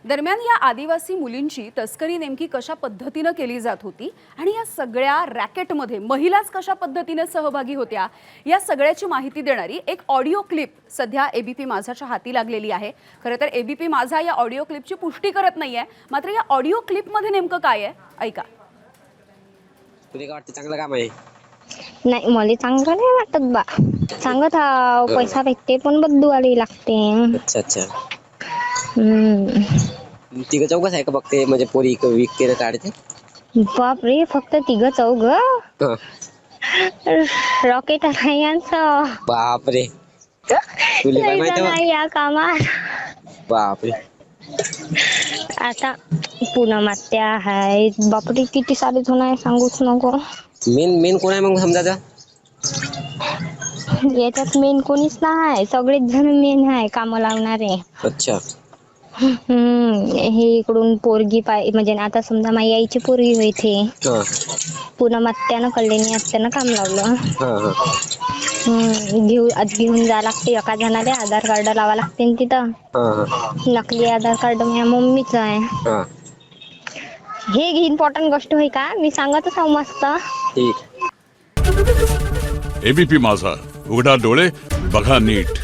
दरम्यान या आदिवासी मुलींची तस्करी नेमकी कशा पद्धतीने केली जात होती आणि या सगळ्या रॅकेटमध्ये महिलाच कशा पद्धतीने सहभागी होत्या या सगळ्याची माहिती देणारी एक ऑडिओ क्लिप सध्या एबीपी माझाच्या हाती लागलेली आहे। खरं तर एबीपी माझा या ऑडिओ क्लिपची पुष्टी करत नाहीये, मात्र या ऑडिओ क्लिपमध्ये नेमकं काय आहे ऐका। तुला वाटतं चांगलं काम आहे? नाही, मला चांगलं नाही वाटत बा। सांगत हा पैसा भेटते पण बदलवावी लागते। अच्छा अच्छा। हम्म, तिघं चौघच आहे का बघते म्हणजे पोरी विकते ना काढते? बाप रे, फक्त तिघ चौघ? हं. रॉकेट आहे यांचं। बापरे, तुला काय लय माहिती जण आहे? आहे या कामात। बापरे, आता पूनम आत्या आहेत, बापरे किती सारे जण आहे सांगूच नको। मेन मेन कोण आहे मग समजा? याच्यात मेन कोणीच नाही, सगळेच जण मेन आहे काम लावणारे। अच्छा। हे इकडून पोरगी म्हणजे आता समजा माझी आईची पोरगी होईथे हा पूनम आत्यानं कल्याणी आत्यानं काम लावलं। हा हा घेऊन जा लागते एका जणाला, आधार कार्ड लावा लागते न तिथं। हा नकली आधार कार्ड माझ्या मम्मीचं आहे। हा। हे इम्पॉर्टंट गोष्ट होय का, मी सांगतच आहो मस्त। ठीक। एबीपी माझा, उघडा डोळे बघा नीट।